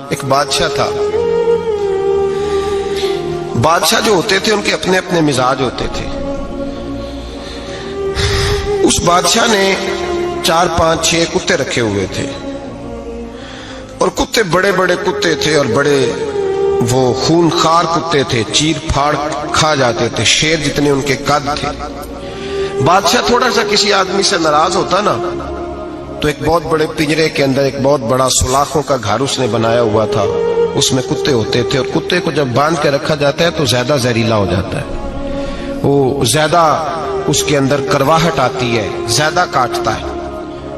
ایک بادشاہ تھا. بادشاہ جو ہوتے تھے ان کے اپنے اپنے مزاج ہوتے تھے. اس بادشاہ نے 4 5 6 کتے رکھے ہوئے تھے اور کتے بڑے بڑے کتے تھے اور بڑے وہ خونخوار کتے تھے, چیر پھاڑ کھا جاتے تھے, شیر جتنے ان کے قد تھے. بادشاہ تھوڑا سا کسی آدمی سے ناراض ہوتا نا تو ایک بہت بڑے پنجرے کے اندر ایک بہت بڑا سلاخوں کا گھر اس نے بنایا ہوا تھا, اس میں کتے ہوتے تھے اور کتے کو جب باندھ کے رکھا جاتا ہے تو زیادہ زہریلا ہو جاتا ہے, وہ زیادہ اس کے اندر کرواہٹ آتی ہے, زیادہ کاٹتا ہے.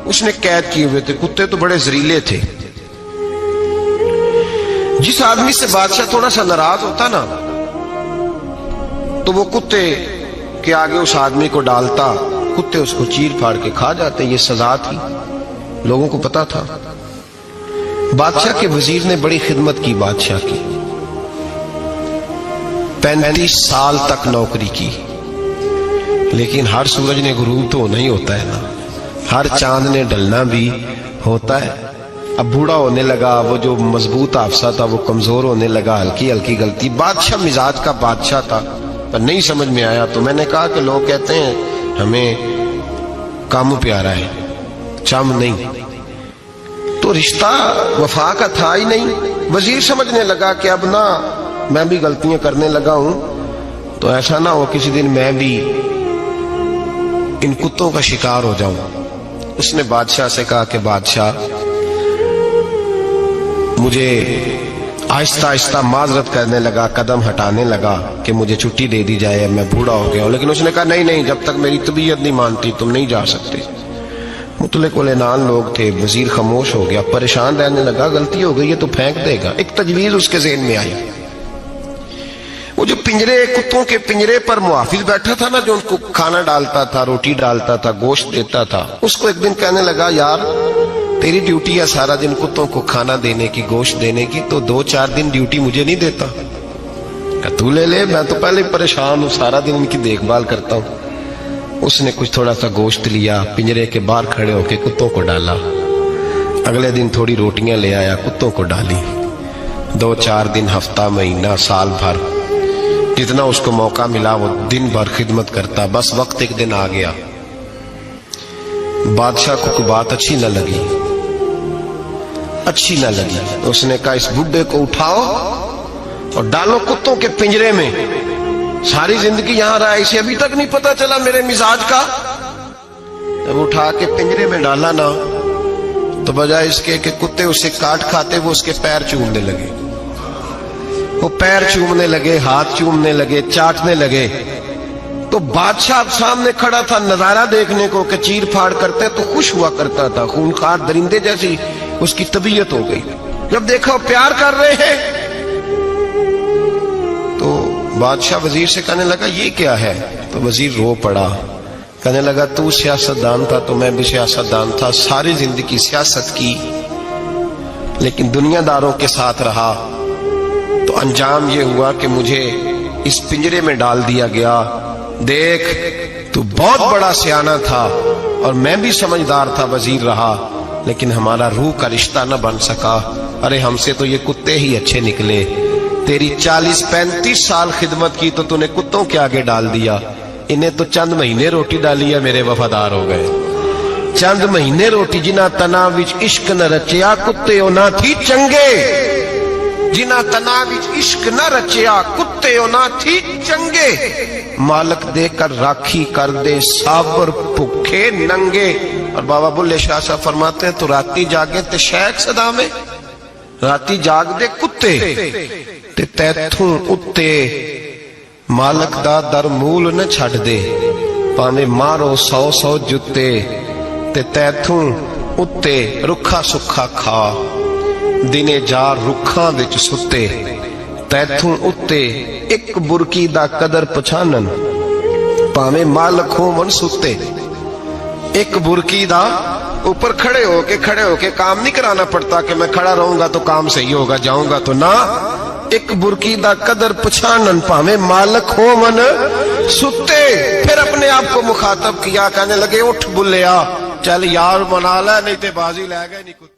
اس نے قید کیے ہوئے تھے. کتے تو بڑے زہریلے تھے. جس آدمی سے بادشاہ تھوڑا سا ناراض ہوتا نا تو وہ کتے کے آگے اس آدمی کو ڈالتا, کتے اس کو چیر پھاڑ کے کھا جاتے. یہ سزا تھی, لوگوں کو پتا تھا. بادشاہ کے وزیر نے بڑی خدمت کی بادشاہ کی, 35 سال تک نوکری کی. لیکن ہر سورج نے غروب تو ہونا ہی ہوتا ہے نا, ہر چاند نے ڈلنا بھی ہوتا ہے. اب بوڑھا ہونے لگا, وہ جو مضبوط حافظہ تھا وہ کمزور ہونے لگا, ہلکی ہلکی غلطی. بادشاہ مزاج کا بادشاہ تھا پر نہیں سمجھ میں آیا. تو میں نے کہا کہ لوگ کہتے ہیں ہمیں کام پیارا ہے, چم نہیں. تو رشتہ وفا کا تھا ہی نہیں. وزیر سمجھنے لگا کہ اب نہ میں بھی غلطیاں کرنے لگا ہوں تو ایسا نہ ہو کسی دن میں بھی ان کتوں کا شکار ہو جاؤں. اس نے بادشاہ سے کہا کہ بادشاہ مجھے آہستہ آہستہ معذرت کرنے لگا, قدم ہٹانے لگا کہ مجھے چھٹی دے دی جائے, میں بوڑھا ہو گیا ہوں. لیکن اس نے کہا نہیں, جب تک میری طبیعت نہیں مانتی تم نہیں جا سکتے. مطلق العنان لوگ تھے. وزیر خاموش ہو گیا, پریشان رہنے لگا. غلطی ہو گئی ہے تو پھینک دے گا. ایک تجویز اس کے ذہن میں آئی. وہ جو پنجرے, کتوں کے پنجرے پر محافظ بیٹھا تھا نا, جو ان کو کھانا ڈالتا تھا, روٹی ڈالتا تھا, گوشت دیتا تھا, اس کو ایک دن کہنے لگا یار تیری ڈیوٹی ہے سارا دن کتوں کو کھانا دینے کی, گوشت دینے کی, تو 2-4 دن ڈیوٹی مجھے نہیں دیتا؟ کہ تو لے لے, میں تو پہلے پریشان ہوں, سارا دن ان کی دیکھ بھال کرتا ہوں. اس نے کچھ تھوڑا سا گوشت لیا, پنجرے کے باہر کھڑے ہو کے کتوں کو ڈالا. اگلے دن تھوڑی روٹیاں لے آیا, کتوں کو ڈالی. 2-4 دن, ہفتہ, مہینہ, سال بھر, جتنا اس کو موقع ملا وہ دن بھر خدمت کرتا. بس وقت ایک دن آ گیا, بادشاہ کو کوئی بات اچھی نہ لگی. اس نے کہا اس بڈھے کو اٹھاؤ اور ڈالو کتوں کے پنجرے میں. ساری زندگی یہاں رہا, اسے ابھی تک نہیں پتا چلا میرے مزاج کا. جب اٹھا کے پنجرے میں ڈالا نا تو بجائے اس کے کہ کتے اسے کاٹ کھاتے, وہ اس کے پیر چومنے لگے. وہ پیر چومنے لگے, ہاتھ چومنے لگے, چاٹنے لگے. تو بادشاہ سامنے کھڑا تھا نظارہ دیکھنے کو کہ چیر پھاڑ کرتے تو خوش ہوا کرتا تھا. خونخوار درندے جیسی اس کی طبیعت ہو گئی. جب دیکھا وہ پیار کر رہے ہیں تو بادشاہ وزیر سے کہنے لگا یہ کیا ہے؟ تو وزیر رو پڑا, کہنے لگا تو سیاستدان تھا تو میں بھی سیاستدان تھا, ساری زندگی سیاست کی لیکن دنیا داروں کے ساتھ رہا تو انجام یہ ہوا کہ مجھے اس پنجرے میں ڈال دیا گیا. دیکھ تو بہت بڑا سیانہ تھا اور میں بھی سمجھدار تھا, وزیر رہا, لیکن ہمارا روح کا رشتہ نہ بن سکا. ارے ہم سے تو یہ کتے ہی اچھے نکلے. تیری 40-35 سال خدمت کی تو تو نے کتوں کے آگے ڈال دیا. انہیں تو چند مہینے روٹی ڈالی ہے, میرے وفادار ہو گئے. چند مہینے روٹی, جنہ تنا وچ عشق نہ رچیا کتے او نہ تھی چنگے. جنہ تنا وچ عشق نہ رچیا کتے او نہ تھی چنگے. مالک دے کر راکھی کر دے صابر بھوکے ننگے. اور بابا بلے شاہ صاحب فرماتے ہیں تو راتی جاگے تے شیخ صدا میں, راتی جاگ دے کتے تے تیتھوں اتے مالک دا در مول نہ چھڑ دے. پاویں مارو 100 جتے تے تیتھوں اتے رکھا سکھا کھا. دنے جار رکھاں وچ ستے تیتھوں اتے ایک برکی دا قدر پچھانن. پاویں مالک ہون ستے, ایک برکی دا اوپر کھڑے ہو کے کام نہیں کرانا پڑتا کہ میں کھڑا رہوں گا تو کام صحیح ہوگا, جاؤں گا تو نہ. ایک برکی دا قدر پچھانن پاویں مالک ہون ستے. پھر اپنے آپ کو مخاطب کیا, کہنے لگے اٹھ بلیا, چل یار منا لے نہیں تے بازی لے گئے نہیں.